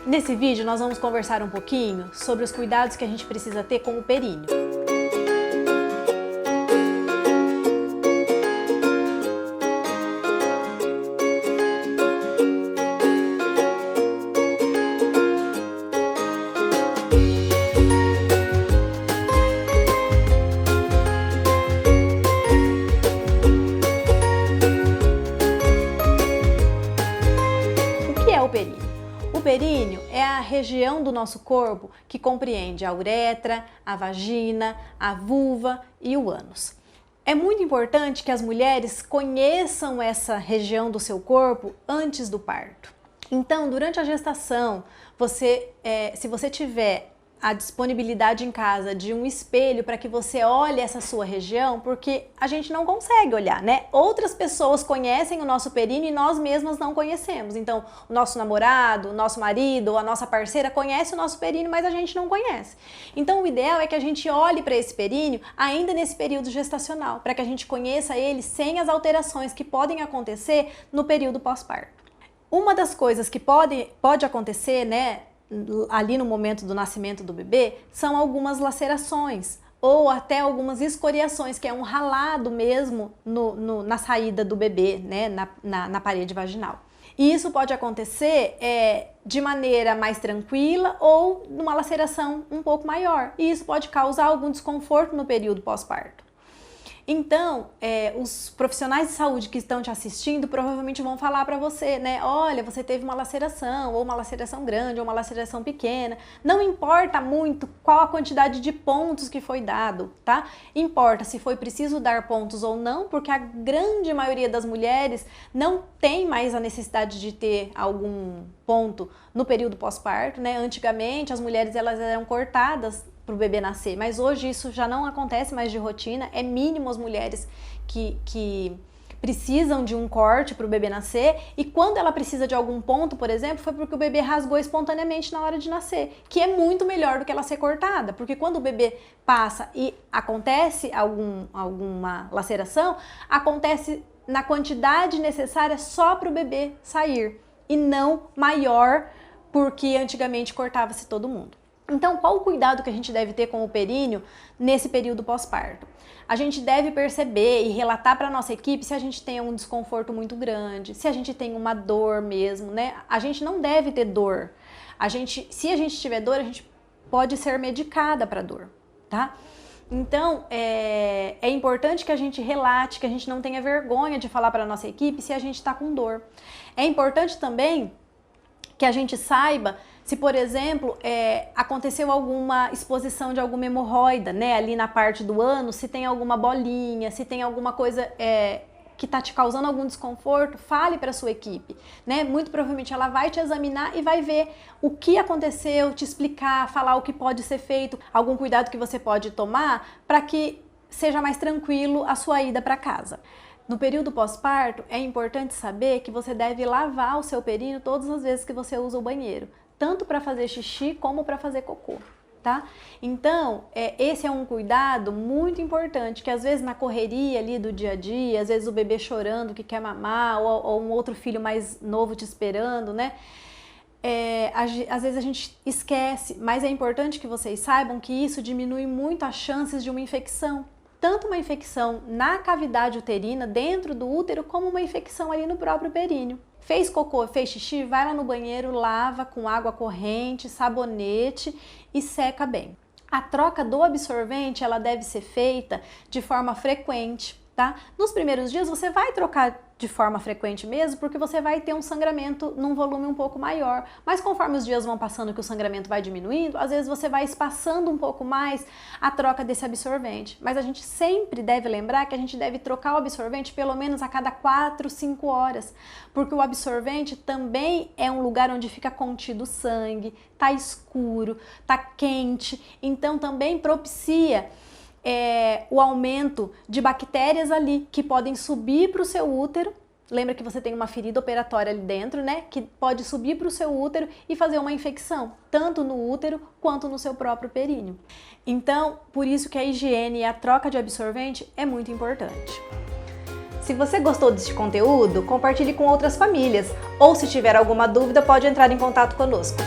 Nesse vídeo nós vamos conversar um pouquinho sobre os cuidados que a gente precisa ter com o períneo. O que é o períneo? O períneo é a região do nosso corpo que compreende a uretra, a vagina, a vulva e o ânus. É muito importante que as mulheres conheçam essa região do seu corpo antes do parto. Então, durante a gestação, se você tiver a disponibilidade em casa de um espelho para que você olhe essa sua região, porque a gente não consegue olhar, né? Outras pessoas conhecem o nosso períneo e nós mesmas não conhecemos. Então, o nosso namorado, o nosso marido ou a nossa parceira conhece o nosso períneo, mas a gente não conhece. Então, o ideal é que a gente olhe para esse períneo ainda nesse período gestacional, para que a gente conheça ele sem as alterações que podem acontecer no período pós-parto. Uma das coisas que pode acontecer, né, ali no momento do nascimento do bebê, são algumas lacerações ou até algumas escoriações, que é um ralado mesmo na saída do bebê, né, na parede vaginal. E isso pode acontecer de maneira mais tranquila ou numa laceração um pouco maior. E isso pode causar algum desconforto no período pós-parto. Então, os profissionais de saúde que estão te assistindo provavelmente vão falar para você, né? Olha, você teve uma laceração, ou uma laceração grande, ou uma laceração pequena. Não importa muito qual a quantidade de pontos que foi dado, tá? Importa se foi preciso dar pontos ou não, porque a grande maioria das mulheres não tem mais a necessidade de ter algum ponto no período pós-parto, né? Antigamente, as mulheres elas eram cortadas para o bebê nascer, mas hoje isso já não acontece mais de rotina, é mínimo as mulheres que precisam de um corte para o bebê nascer, e quando ela precisa de algum ponto, por exemplo, foi porque o bebê rasgou espontaneamente na hora de nascer, que é muito melhor do que ela ser cortada, porque quando o bebê passa e acontece alguma laceração, acontece na quantidade necessária só para o bebê sair, e não maior, porque antigamente cortava-se todo mundo. Então, qual o cuidado que a gente deve ter com o períneo nesse período pós-parto? A gente deve perceber e relatar para a nossa equipe se a gente tem um desconforto muito grande, se a gente tem uma dor mesmo, né? A gente não deve ter dor. Se a gente tiver dor, a gente pode ser medicada para dor, tá? Então, é importante que a gente relate, que a gente não tenha vergonha de falar para a nossa equipe se a gente está com dor. É importante também que a gente saiba se, por exemplo, aconteceu alguma exposição de alguma hemorroida, né, ali na parte do ânus, se tem alguma bolinha, se tem alguma coisa que está te causando algum desconforto, fale para a sua equipe, né? Muito provavelmente ela vai te examinar e vai ver o que aconteceu, te explicar, falar o que pode ser feito, algum cuidado que você pode tomar para que seja mais tranquilo a sua ida para casa. No período pós-parto, é importante saber que você deve lavar o seu períneo todas as vezes que você usa o banheiro, tanto para fazer xixi como para fazer cocô, tá? Então, esse é um cuidado muito importante, que às vezes na correria ali do dia a dia, às vezes o bebê chorando que quer mamar, ou um outro filho mais novo te esperando, né? Às vezes a gente esquece, mas é importante que vocês saibam que isso diminui muito as chances de uma infecção. Tanto uma infecção na cavidade uterina, dentro do útero, como uma infecção ali no próprio períneo. Fez cocô, fez xixi, vai lá no banheiro, lava com água corrente, sabonete e seca bem. A troca do absorvente, ela deve ser feita de forma frequente, tá? Nos primeiros dias você vai trocar de forma frequente mesmo, porque você vai ter um sangramento num volume um pouco maior. Mas conforme os dias vão passando, que o sangramento vai diminuindo, às vezes você vai espaçando um pouco mais a troca desse absorvente. Mas a gente sempre deve lembrar que a gente deve trocar o absorvente pelo menos a cada 4, 5 horas, porque o absorvente também é um lugar onde fica contido sangue, tá escuro, tá quente, então também propicia o aumento de bactérias ali que podem subir para o seu útero. Lembra que você tem uma ferida operatória ali dentro, né? Que pode subir para o seu útero e fazer uma infecção, tanto no útero quanto no seu próprio períneo. Então, por isso que a higiene e a troca de absorvente é muito importante. Se você gostou deste conteúdo, compartilhe com outras famílias. Ou se tiver alguma dúvida, pode entrar em contato conosco.